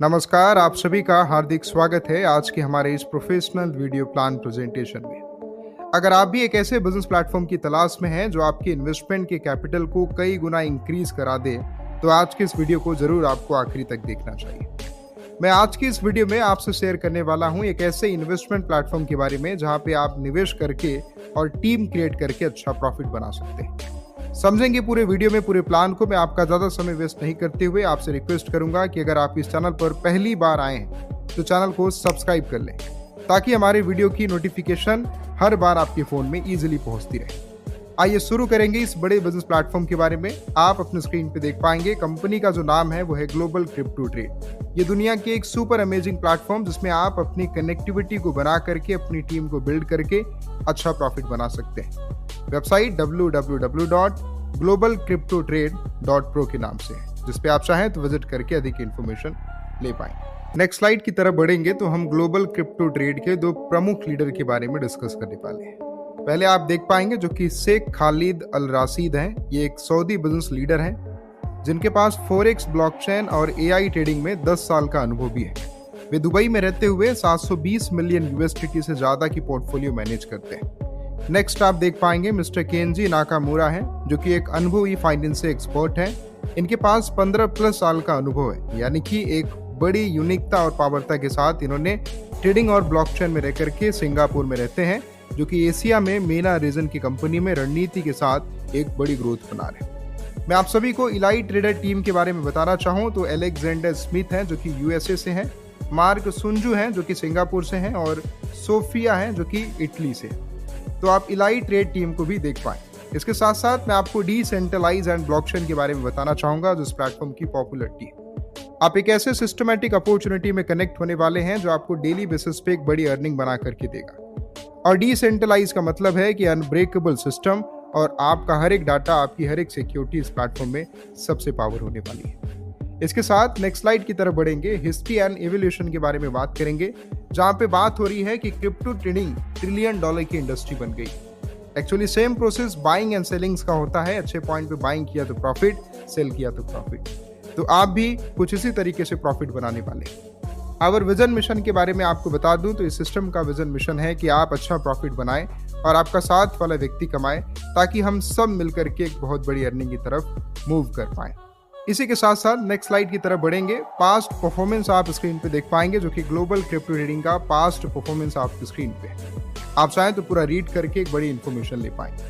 नमस्कार, आप सभी का हार्दिक स्वागत है आज के हमारे इस प्रोफेशनल वीडियो प्लान प्रेजेंटेशन में। अगर आप भी एक ऐसे बिजनेस प्लेटफॉर्म की तलाश में हैं जो आपके इन्वेस्टमेंट के कैपिटल को कई गुना इंक्रीज करा दे, तो आज के इस वीडियो को जरूर आपको आखिरी तक देखना चाहिए। मैं आज की इस वीडियो में आपसे शेयर करने वाला हूं एक ऐसे इन्वेस्टमेंट प्लेटफॉर्म के बारे में जहां पे आप निवेश करके और टीम क्रिएट करके अच्छा प्रॉफिट बना सकते हैं। समझेंगे पूरे वीडियो में पूरे प्लान को। मैं आपका ज़्यादा समय वेस्ट नहीं करते हुए आपसे रिक्वेस्ट करूंगा कि अगर आप इस चैनल पर पहली बार आए हैं तो चैनल को सब्सक्राइब कर लें ताकि हमारे वीडियो की नोटिफिकेशन हर बार आपके फ़ोन में ईजिली पहुंचती रहे। आइए शुरू करेंगे इस बड़े बिजनेस प्लेटफॉर्म के बारे में। आप अपने स्क्रीन पे देख पाएंगे कंपनी का जो नाम है वो है ग्लोबल क्रिप्टो ट्रेड। ये दुनिया की एक सुपर अमेजिंग प्लेटफॉर्म जिसमें आप अपनी कनेक्टिविटी को बना करके अपनी टीम को बिल्ड करके अच्छा प्रॉफिट बना सकते हैं। वेबसाइट www.globalcryptotrade.pro के नाम से है, जिस पे आप चाहें तो विजिट करके अधिक इन्फॉर्मेशन ले पाएंगे। नेक्स्ट स्लाइड की तरफ बढ़ेंगे तो हम ग्लोबल क्रिप्टो ट्रेड के दो प्रमुख लीडर के बारे में डिस्कस करने वाले हैं। पहले आप देख पाएंगे जो कि शेख खालिद अल राशिद हैं। ये एक सऊदी बिजनेस लीडर हैं जिनके पास फॉरेक्स, ब्लॉकचेन और एआई ट्रेडिंग में 10 साल का अनुभव भी है। वे दुबई में रहते हुए 720 मिलियन यूएसडीटी से ज्यादा की पोर्टफोलियो मैनेज करते हैं। नेक्स्ट आप देख पाएंगे मिस्टर केंजी नाकामुरा हैं जो कि एक अनुभवी फाइनेंस एक्सपर्ट हैं। इनके पास 15+ साल का अनुभव है, यानी कि एक बड़ी यूनिकता और पावरता के साथ इन्होंने ट्रेडिंग और ब्लॉकचेन में रहकर के सिंगापुर में रहते हैं, जो कि एशिया में मेना रीजन की कंपनी में रणनीति के साथ एक बड़ी ग्रोथ बना रहे हैं। मैं आप सभी को इलाइट ट्रेडर टीम के बारे में बताना चाहूँ तो एलेक्जेंडर स्मिथ हैं जो कि यूएसए से हैं, मार्क सुंजू हैं जो कि सिंगापुर से हैं और सोफिया हैं जो कि इटली से। तो आप इलाइट ट्रेड टीम को भी देख पाएं। इसके साथ साथ मैं आपको डिसेंट्रलाइज एंड ब्लॉकचेन के बारे में बताना चाहूंगा जो इस प्लेटफॉर्म की पॉपुलरिटी है। आप एक ऐसे सिस्टमैटिक अपॉर्चुनिटी में कनेक्ट होने वाले हैं जो आपको डेली बेसिस पे एक बड़ी अर्निंग बना करके देगा। और डिसेंट्रलाइज का मतलब है कि अनब्रेकेबल सिस्टम और आपका हर एक डाटा, आपकी हर एक सिक्योरिटी इस प्लेटफॉर्म में सबसे पावर होने वाली है। इसके साथ नेक्स्ट स्लाइड की तरफ बढ़ेंगे। हिस्ट्री एंड एवोल्यूशन के बारे में बात करेंगे, जहां पे बात हो रही है कि क्रिप्टो ट्रेडिंग $1 ट्रिलियन की इंडस्ट्री बन गई। Actually same process buying and ceilings का होता है। अच्छे पॉइंट पे बाइंग किया तो प्रॉफिट, सेल किया तो प्रॉफिट। तो आप भी कुछ इसी तरीके से प्रॉफिट बनाने वाले। आवर विजन मिशन के बारे में आपको बता दूं तो इस सिस्टम का विजन मिशन है कि आप अच्छा प्रॉफिट बनाएं और आपका साथ वाला व्यक्ति कमाए, ताकि हम सब मिलकर के एक बहुत बड़ी अर्निंग की तरफ मूव कर पाएं। इसी के साथ साथ नेक्स्ट स्लाइड की तरफ बढ़ेंगे। पास्ट परफॉर्मेंस आप स्क्रीन पे देख पाएंगे जो कि ग्लोबल क्रिप्टो ट्रेडिंग का पास्ट परफॉर्मेंस आपकी स्क्रीन पे। आप चाहें तो पूरा रीड करके एक बड़ी इंफॉर्मेशन ले पाएंगे।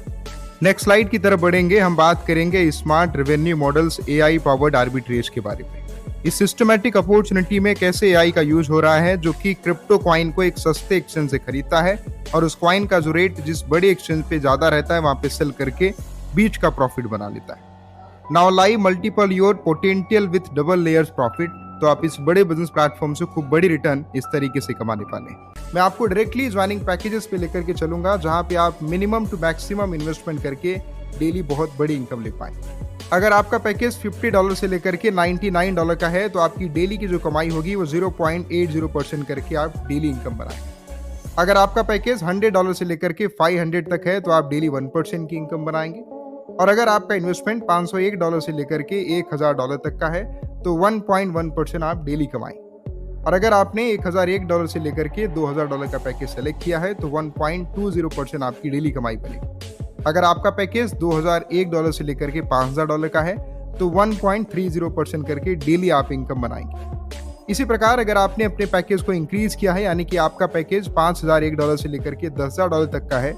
नेक्स्ट स्लाइड की तरफ बढ़ेंगे। हम बात करेंगे smart revenue models AI powered arbitrage के बारे में। इस सिस्टमैटिक अपॉर्चुनिटी में कैसे एआई का यूज हो रहा है, जो कि क्रिप्टो कॉइन को एक सस्ते एक्सचेंज से खरीदता है और उस कॉइन का जो रेट जिस बड़े एक्सचेंज पे ज्यादा रहता है वहां पे सेल करके बीच का प्रॉफिट बना लेता है। Now live multiple your potential with double layers profit. तो आप इस बड़े बिजनेस प्लेटफॉर्म से खूब बड़ी रिटर्न इस तरीके से कमाने वाले हैं। मैं आपको डायरेक्टली ज्वाइनिंग पैकेजेस पे लेकर के चलूंगा, जहां पे आप मिनिमम टू मैक्सिमम इन्वेस्टमेंट करके डेली बहुत बड़ी इनकम ले पाएं। अगर आपका पैकेज $50 से लेकर के $99 का है तो आपकी डेली की जो कमाई होगी वो 0.80% करके आप डेली इनकम बनाएंगे। अगर आपका पैकेज $100 से लेकर के $500 तक है तो आप डेली 1% की इनकम बनाएंगे। और अगर आपका इन्वेस्टमेंट $501 से लेकर के $1000 तक का है तो 1.1% आप डेली कमाएं। और अगर आपने $1001 से लेकर के $2000 का पैकेज सेलेक्ट किया है तो 1.20% आपकी डेली कमाई बनेगी। अगर आपका पैकेज $2001 से लेकर के $5000 का है तो 1.30% करके डेली आप इनकम बनाएंगे। इसी प्रकार अगर आपने अपने पैकेज को इंक्रीज किया है, यानी कि आपका पैकेज $5001 से लेकर के $10000 तक का है,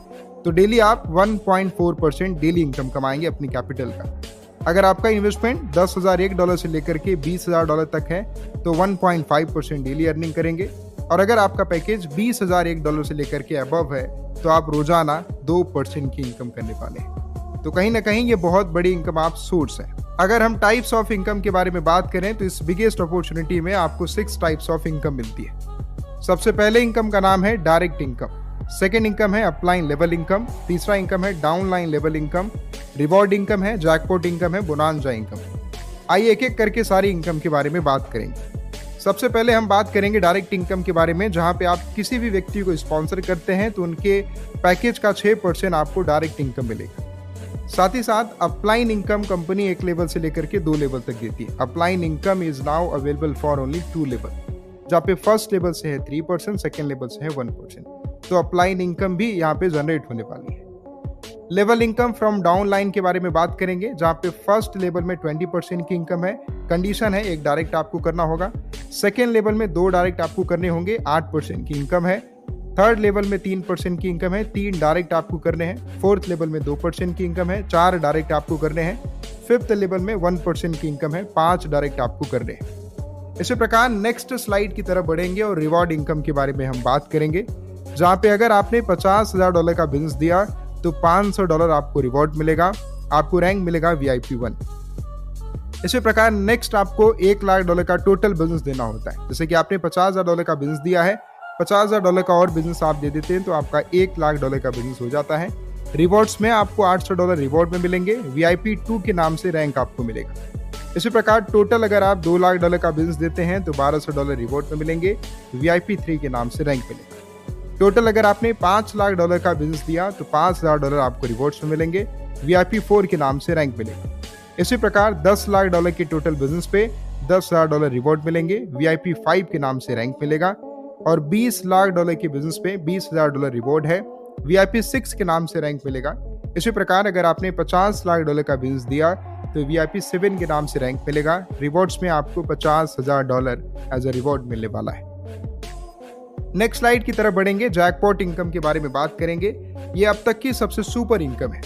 तो डेली आप 1.4% डेली इनकम कमाएंगे अपनी कैपिटल का। अगर आपका इन्वेस्टमेंट $10,001 से लेकर के $20,000 तक है तो 1.5% डेली अर्निंग करेंगे। और अगर आपका पैकेज $20,001 से लेकर के अबव है तो आप रोजाना 2% की इनकम करने वाले हैं। तो कहीं ना कहीं ये बहुत बड़ी इनकम आप सोर्स है। अगर हम टाइप्स ऑफ इनकम के बारे में बात करें तो इस बिगेस्ट अपॉर्चुनिटी में आपको 6 टाइप्स ऑफ इनकम मिलती है। सबसे पहले इनकम का नाम है डायरेक्ट इनकम, सेकेंड इनकम है अपलाइन लेवल इनकम, तीसरा इनकम है downline level income, reward income है, जैकपॉट इनकम है, बोनांजा इनकम। आइए एक एक करके सारी इनकम के बारे में बात करेंगे। सबसे पहले हम बात करेंगे डायरेक्ट इनकम के बारे में, जहां पे आप किसी भी व्यक्ति को स्पॉन्सर करते हैं तो उनके पैकेज का 6% आपको डायरेक्ट इनकम मिलेगा। साथ ही साथ अपलाइन इनकम कंपनी एक लेवल से लेकर के 2 लेवल तक देती है। Upline income is now available for only 2 level, जहाँ पे फर्स्ट लेवल से है 3%, सेकेंड लेवल से है 1%। तो अपलाइन इनकम भी यहाँ पे जनरेट होने वाली है। Level income from down line के बारे में बात करेंगे, जहाँ पे फर्स्ट लेवल में 20% की इनकम है। कंडीशन है एक डायरेक्ट आपको करना होगा। सेकेंड लेवल में 2 डायरेक्ट आपको करने होंगे, 8% की इनकम है। थर्ड लेवल में 3% की इनकम है, 3 डायरेक्ट आपको करने हैं। फोर्थ लेवल में 2% की इनकम है, 4 डायरेक्ट आपको करने हैं। फिफ्थ लेवल में 1% की इनकम है, 5 डायरेक्ट आपको करने हैं। इसी प्रकार नेक्स्ट स्लाइड की तरफ बढ़ेंगे और रिवॉर्ड इनकम के बारे में हम बात करेंगे, जहाँ पे अगर आपने $50,000 का बिजनेस दिया तो $500 आपको रिवॉर्ड मिलेगा, आपको रैंक मिलेगा VIP 1। इसी प्रकार नेक्स्ट आपको $1,00,000 का टोटल बिजनेस देना होता है। जैसे कि आपने $50,000 का बिजनेस दिया है, $50,000 का और बिजनेस आप दे देते हैं तो आपका $1,00,000 का बिजनेस हो जाता है। रिवॉर्ड्स में आपको $800 रिवॉर्ड में मिलेंगे, VIP 2 के नाम से रैंक आपको मिलेगा। इसी प्रकार टोटल अगर आप $2,00,000 का बिजनेस देते हैं तो $1,200 रिवॉर्ड में मिलेंगे, VIP 3 के नाम से रैंक मिलेगा। टोटल अगर आपने $5,00,000 का बिजनेस दिया तो $5,000 आपको रिवॉर्ड्स में मिलेंगे, VIP 4 के नाम से रैंक मिलेगा। इसी प्रकार $10,00,000 के टोटल बिजनेस पे $10,000 रिवॉर्ड मिलेंगे, VIP 5 के नाम से रैंक मिलेगा। और $20,00,000 के बिजनेस पे $20,000 रिवॉर्ड है, VIP 6 के नाम से रैंक मिलेगा। इसी प्रकार अगर आपने $50,00,000 का बिजनेस दिया तो VIP 7 के नाम से रैंक मिलेगा। रिवॉर्ड्स में आपको $50,000 एज अ रिवॉर्ड मिलने वाला है। नेक्स्ट स्लाइड की तरफ बढ़ेंगे, जैकपॉट इनकम के बारे में बात करेंगे। ये अब तक की सबसे सुपर इनकम है,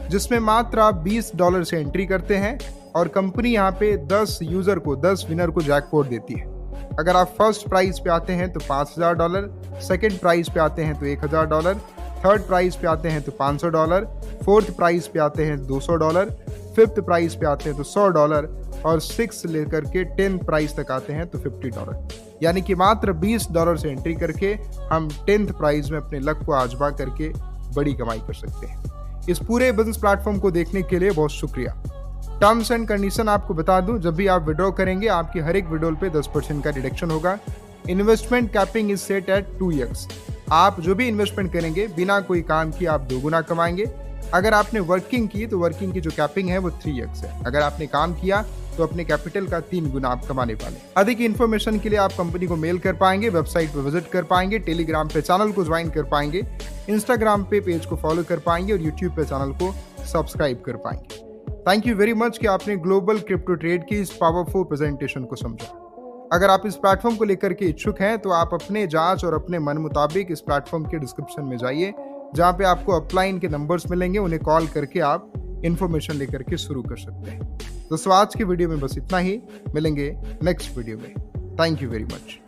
जिसमें मात्र आप $20 से एंट्री करते हैं और कंपनी यहाँ पे 10 यूजर को, 10 विनर को जैकपॉट देती है। अगर आप फर्स्ट प्राइज पे आते हैं तो $5,000, सेकेंड प्राइज पे आते हैं तो $1,000, थर्ड प्राइज पे आते हैं तो $500, फोर्थ प्राइज पे आते हैं $200, फिफ्थ प्राइज पे आते हैं तो $100 और 6 लेकर के 10th प्राइज तक आते हैं तो $50। यानी कि मात्र $20 से एंट्री करके हम 10th प्राइज में अपने लक को आजमा करके बड़ी कमाई कर सकते हैं। इस पूरे बिजनेस प्लेटफॉर्म को देखने के लिए बहुत शुक्रिया। टर्म्स एंड कंडीशन आपको बता दूं, जब भी आप विड्रॉ करेंगे आपकी हर एक विड्रॉल पे 10% का डिडक्शन होगा। Investment capping is set at 2x। आप जो भी इन्वेस्टमेंट करेंगे बिना कोई काम किए आप 2 गुना कमाएंगे। अगर आपने वर्किंग की तो वर्किंग की जो कैपिंग है वो 3x है। अगर आपने काम किया तो अपने कैपिटल का 3 गुना आप कमाने वाले। अधिक इन्फॉर्मेशन के लिए आप कंपनी को मेल कर पाएंगे, वेबसाइट पर विजिट कर पाएंगे, टेलीग्राम पे चैनल को ज्वाइन कर पाएंगे, इंस्टाग्राम पे पेज को फॉलो कर पाएंगे और यूट्यूब पे चैनल को सब्सक्राइब कर पाएंगे। थैंक यू वेरी मच कि आपने ग्लोबल क्रिप्टो ट्रेड की इस पावरफुल प्रेजेंटेशन को समझा। अगर आप इस प्लेटफॉर्म को लेकर के इच्छुक हैं तो आप अपने जांच और अपने मन मुताबिक इस प्लेटफॉर्म के डिस्क्रिप्शन में जाइए, जहां पे आपको अपलाइन के नंबर्स मिलेंगे, उन्हें कॉल करके आप इन्फॉर्मेशन लेकर के शुरू कर सकते हैं। दोस्तों आज की वीडियो में बस इतना ही, मिलेंगे नेक्स्ट वीडियो में। Thank you very much.